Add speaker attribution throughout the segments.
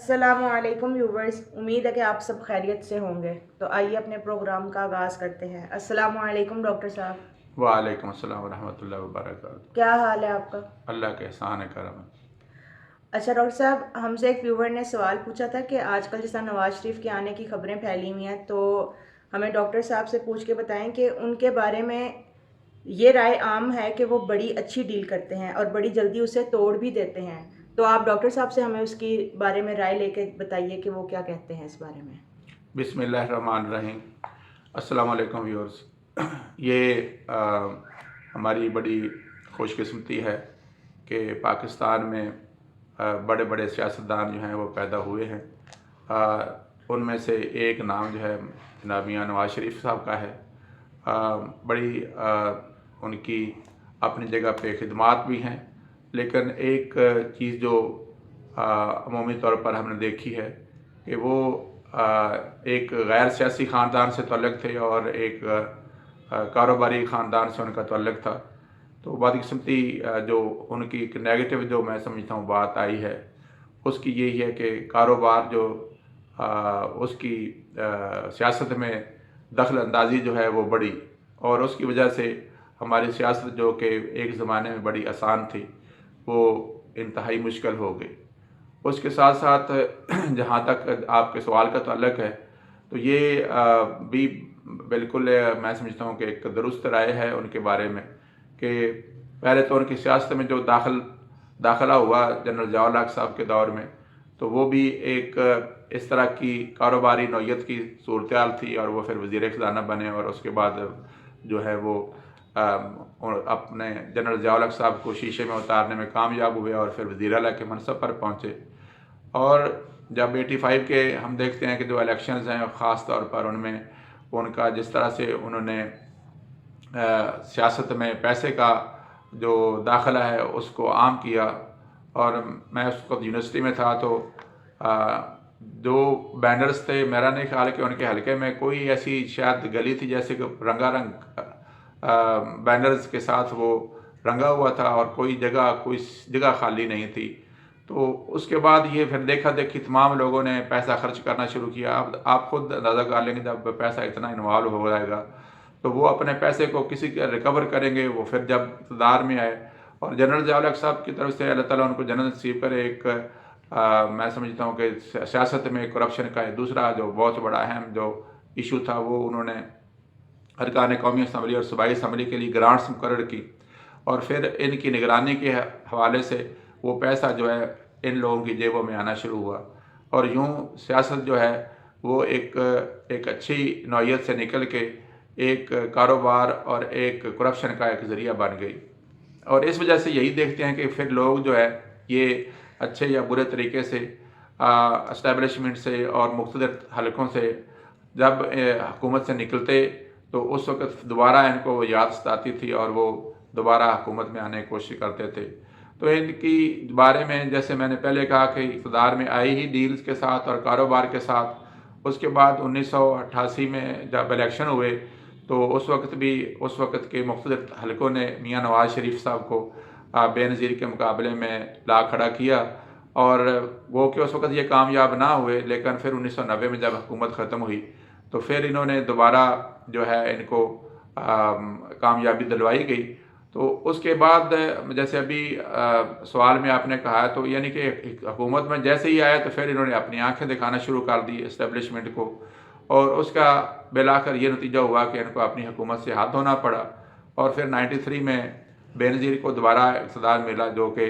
Speaker 1: अस्सलाम वालेकुम व्यूवर्स, उम्मीद है कि आप सब खैरियत से होंगे। तो आइए अपने प्रोग्राम का आगाज़ करते हैं। अस्सलाम वालेकुम डॉक्टर साहब।
Speaker 2: वालेकुम अस्सलाम वरहमतुल्लाहि वबरकातुहू।
Speaker 1: क्या हाल है आपका?
Speaker 2: अल्लाह के एहसान है, करम है।
Speaker 1: अच्छा डॉक्टर साहब, हमसे एक व्यूवर ने सवाल पूछा था कि आजकल जैसा नवाज शरीफ के आने की खबरें फैली हुई हैं, तो हमें डॉक्टर साहब से पूछ के बताएं कि उनके बारे में ये राय आम है कि वो बड़ी अच्छी डील करते हैं और बड़ी जल्दी उसे तोड़ भी देते हैं। तो आप डॉक्टर साहब से हमें उसकी बारे में राय लेके बताइए कि वो क्या कहते हैं इस बारे में।
Speaker 2: बिस्मिल्लाहिर्रहमानिर्रहीम। अस्सलाम वालेकुम व्यूअर्स। ये हमारी बड़ी खुशकिस्मती है कि पाकिस्तान में बड़े बड़े सियासतदान जो हैं वो पैदा हुए हैं। उनमें से एक नाम जो है जनाब मियां नवाज शरीफ साहब का है। बड़ी उनकी अपनी जगह पे खिदमात भी हैं, लेकिन एक चीज़ जो अमूमी तौर पर हमने देखी है कि वो एक गैर सियासी ख़ानदान से तल्लुक़ थे और एक कारोबारी ख़ानदान से उनका तल्लुक़ था। तो बदकिस्मती जो उनकी एक नेगेटिव जो मैं समझता हूँ बात आई है, उसकी यही है कि कारोबार जो उसकी सियासत में दखल अंदाज़ी जो है वो बढ़ी, और उसकी वजह से हमारी सियासत जो कि एक ज़माने में बड़ी आसान थी वो इंतहाई मुश्किल हो गई। उसके साथ साथ जहाँ तक आपके सवाल का ताल्लुक़ है, तो ये भी बिल्कुल मैं समझता हूँ कि एक दुरुस्त राय है उनके बारे में कि पहले तो उनकी सियासत में जो दाखिला हुआ जनरल ज़िया उल हक़ साहब के दौर में, तो वो भी एक इस तरह की कारोबारी नौयत की सूरत-ए-हाल थी, और वो फिर वज़ीर ख़ज़ाना बने और उसके बाद जो है वो अपने जनरल ज़िया उल हक़ साहब को शीशे में उतारने में कामयाब हुए और फिर वज़ीर आला के मनसब पर पहुँचे। और जब 85 के हम देखते हैं कि जो इलेक्शंस हैं ख़ास तौर पर उनमें उनका जिस तरह से उन्होंने सियासत में पैसे का जो दाखिला है उसको आम किया, और मैं उस वक्त यूनिवर्सिटी में था, तो जो बैनर्स थे, मेरा नहीं ख्याल कि उनके हलके में कोई ऐसी शायद गली थी जैसे कि रंगारंग बैनर्स के साथ वो रंगा हुआ था और कोई जगह खाली नहीं थी। तो उसके बाद ये फिर देखा देखी तमाम लोगों ने पैसा खर्च करना शुरू किया। अब आप खुद अंदाज़ा कर लेंगे, जब पैसा इतना इन्वॉल्व हो जाएगा तो वो अपने पैसे को किसी के रिकवर करेंगे। वो फिर जब इक़्तिदार में आए, और जनरल ज़िया उल हक़ साहब की तरफ से अल्लाह ताला उनको जन्नत नसीब करे, एक मैं समझता हूँ कि सियासत में करप्शन का दूसरा जो बहुत बड़ा अहम जो इशू था, वो उन्होंने अरकान कौमी असम्बली और सूबाई असम्बली के लिए ग्रांट्स मुकर्रर की, और फिर इनकी निगरानी के हवाले से वो पैसा जो है इन लोगों की जेबों में आना शुरू हुआ, और यूँ सियासत जो है वो एक अच्छी नौयत से निकल के एक कारोबार और एक करप्शन का एक ज़रिया बन गई। और इस वजह से यही देखते हैं कि फिर लोग जो है ये अच्छे या बुरे तरीके से एस्टेब्लिशमेंट से और मुख्तलिफ हलकों से जब हुकूमत से निकलते, तो उस वक़्त दोबारा इनको याद सताती थी और वो दोबारा हुकूमत में आने की कोशिश करते थे। तो इनकी बारे में जैसे मैंने पहले कहा कि इक़्तिदार में आई ही डील्स के साथ और कारोबार के साथ। उसके बाद 1988 में जब इलेक्शन हुए, तो उस वक़्त के मुख्तलिफ हलकों ने मियां नवाज शरीफ साहब को बेनज़ीर के मुकाबले में ला खड़ा किया, और वो कि उस वक़्त ये कामयाब ना हुए, लेकिन फिर 1990 में जब हुकूमत ख़त्म हुई तो फिर इन्होंने दोबारा जो है इनको कामयाबी दिलवाई गई। तो उसके बाद जैसे अभी सवाल में आपने कहा, तो यानी कि हुकूमत में जैसे ही आया तो फिर इन्होंने अपनी आंखें दिखाना शुरू कर दी इस्टेब्लिशमेंट को, और उसका बिलाकर ये नतीजा हुआ कि इनको अपनी हुकूमत से हाथ धोना पड़ा। और फिर 93 में बेनज़ीर को दोबारा इक़्तिदार मिला, जो कि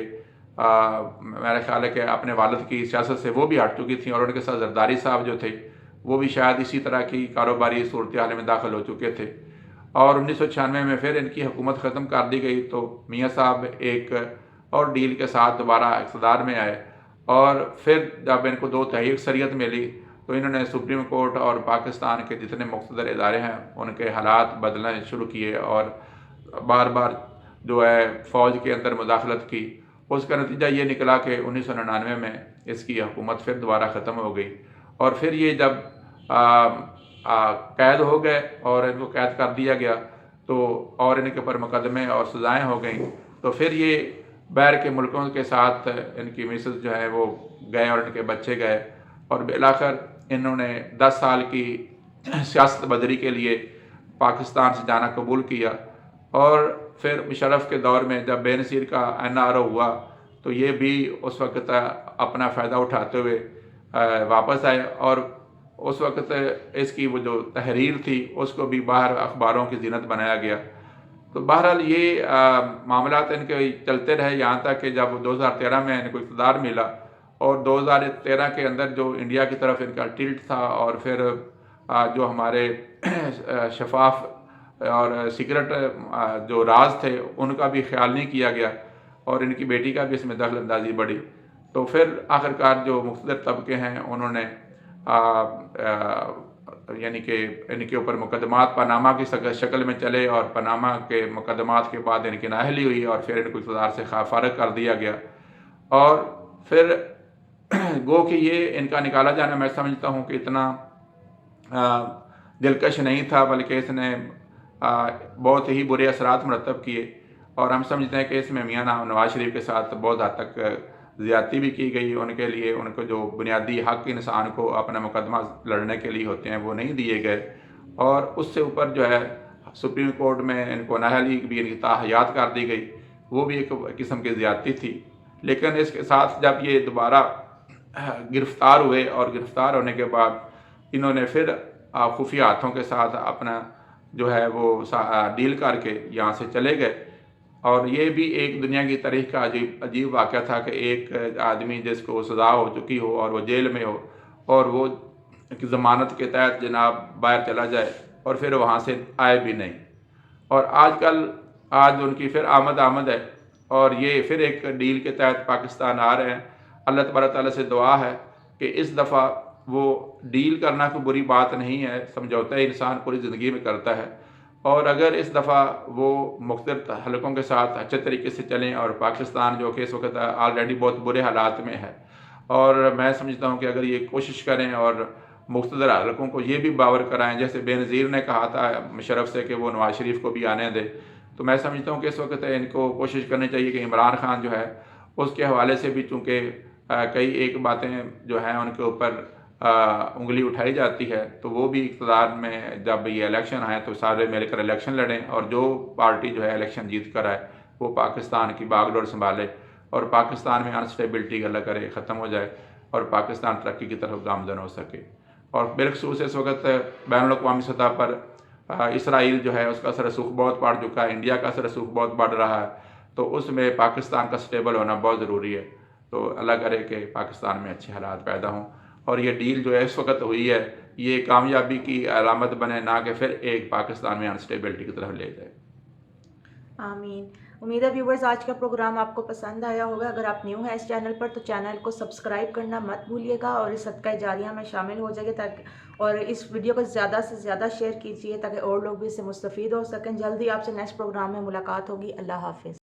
Speaker 2: मेरा ख्याल है कि अपने वालिद की सियासत से वो भी हट चुकी थी, और उनके साथ जरदारी साहब जो थे वो भी शायद इसी तरह की कारोबारी सूरत-ए-हाल में दाखिल हो चुके थे। और 1996 में फिर इनकी हुकूमत ख़त्म कर दी गई, तो मियां साहब एक और डील के साथ दोबारा इक़्तिदार में आए, और फिर जब इनको 2/3 अक्सरियत मिली तो इन्होंने सुप्रीम कोर्ट और पाकिस्तान के जितने मुक़्तदर इदारे हैं उनके हालात बदलने शुरू किए, और बार बार जो है फ़ौज के अंदर मुदाखलत की। उसका नतीजा ये निकला कि 1999 में इसकी हुकूमत फिर दोबारा ख़त्म हो गई, और फिर ये जब कैद हो गए और इनको कैद कर दिया गया, तो और इनके ऊपर मुकदमे और सज़ाएँ हो गई, तो फिर ये باہر کے ملکوں کے ساتھ ان کی مسز جو ہے وہ گئے اور ان کے بچے گئے، اور بالآخر انہوں نے 10 سال کی سیاست بدری کے لیے پاکستان سے جانا قبول کیا، اور پھر مشرف کے دور میں جب بے نظیر کا NRO ہوا تو یہ بھی اس وقت اپنا فائدہ اٹھاتے ہوئے واپس آئے، اور اس وقت اس کی وہ جو تحریر تھی اس کو بھی باہر اخباروں کی زینت بنایا گیا۔ تو بہرحال یہ معاملات ان کے چلتے رہے یہاں تک کہ جب 2013 میں ان کو اقتدار ملا، اور 2013 کے اندر جو انڈیا کی طرف ان کا ٹلٹ تھا، اور پھر جو ہمارے شفاف اور سیکرٹ جو راز تھے ان کا بھی خیال نہیں کیا گیا، اور ان کی بیٹی کا بھی اس میں دخل اندازی بڑھی، تو پھر آخرکار جو مقتدر طبقے ہیں انہوں نے یعنی کہ ان کے اوپر مقدمات پاناما کی شکل میں چلے، اور پاناما کے مقدمات کے بعد ان کی نااہلی ہوئی، اور پھر ان کو اقتدار سے فارغ کر دیا گیا، اور پھر گو کہ یہ ان کا نکالا جانا میں سمجھتا ہوں کہ اتنا دلکش نہیں تھا، بلکہ اس نے بہت ہی برے اثرات مرتب کیے، اور ہم سمجھتے ہیں کہ اس میں میاں نواز شریف کے ساتھ بہت حد تک زیادتی بھی کی گئی، ان کے لیے ان کو جو بنیادی حق انسان کو اپنا مقدمہ لڑنے کے لیے ہوتے ہیں وہ نہیں دیے گئے، اور اس سے اوپر جو ہے سپریم کورٹ میں ان کو نااہلی بھی ان کی تاحیات کر دی گئی، وہ بھی ایک قسم کی زیادتی تھی۔ لیکن اس کے ساتھ جب یہ دوبارہ گرفتار ہوئے، اور گرفتار ہونے کے بعد انہوں نے پھر خفیہ ہاتھوں کے ساتھ اپنا جو ہے وہ ڈیل کر کے یہاں سے چلے گئے، اور یہ بھی ایک دنیا کی تاریخ کا عجیب واقعہ تھا کہ ایک آدمی جس کو سزا ہو چکی ہو اور وہ جیل میں ہو، اور وہ ضمانت کے تحت جناب باہر چلا جائے اور پھر وہاں سے آئے بھی نہیں، اور آج ان کی پھر آمد ہے، اور یہ پھر ایک ڈیل کے تحت پاکستان آ رہے ہیں۔ اللہ تبارک تعالیٰ سے دعا ہے کہ اس دفعہ وہ ڈیل کرنا کوئی بری بات نہیں ہے، سمجھوتا انسان پوری زندگی میں کرتا ہے، اور اگر اس دفعہ وہ مختلف حلقوں کے ساتھ اچھے طریقے سے چلیں، اور پاکستان جو کہ اس وقت آلریڈی بہت برے حالات میں ہے، اور میں سمجھتا ہوں کہ اگر یہ کوشش کریں اور مقتدر حلقوں کو یہ بھی باور کرائیں، جیسے بے نظیر نے کہا تھا مشرف سے کہ وہ نواز شریف کو بھی آنے دے، تو میں سمجھتا ہوں کہ اس وقت ان کو کوشش کرنی چاہیے کہ عمران خان جو ہے اس کے حوالے سے بھی، چونکہ کئی ایک باتیں جو ہیں ان کے اوپر انگلی اٹھائی جاتی ہے، تو وہ بھی اقتدار میں جب یہ الیکشن آئے تو سارے مل کر الیکشن لڑیں، اور جو پارٹی جو ہے الیکشن جیت کر آئے وہ پاکستان کی باغ ڈور سنبھالے، اور پاکستان میں انسٹیبلٹی اللہ کرے ختم ہو جائے، اور پاکستان ترقی کی طرف گامزن ہو سکے۔ اور بالخصوص اس وقت بین الاقوامی سطح پر اسرائیل جو ہے اس کا اثر رسوخ بہت بڑھ چکا ہے، انڈیا کا اثر رسوخ بہت بڑھ رہا ہے، تو اس میں پاکستان کا سٹیبل ہونا بہت ضروری ہے۔ تو اللہ کرے کہ پاکستان میں اچھے حالات پیدا ہوں، اور یہ ڈیل جو ہے اس وقت ہوئی ہے یہ کامیابی کی علامت بنے، نہ کہ پھر ایک پاکستان میں انسٹیبلٹی کی طرف لے جائے۔
Speaker 1: آمین۔ امید ہے ویورز آج کا پروگرام آپ کو پسند آیا ہوگا۔ اگر آپ نیو ہیں اس چینل پر تو چینل کو سبسکرائب کرنا مت بھولیے گا، اور اس صدقہ جاریہ میں شامل ہو جائیے، اور اس ویڈیو کو زیادہ سے زیادہ شیئر کیجیے تاکہ اور لوگ بھی اس سے مستفید ہو سکیں۔ جلدی آپ سے نیکسٹ پروگرام میں ملاقات ہوگی۔ اللہ حافظ۔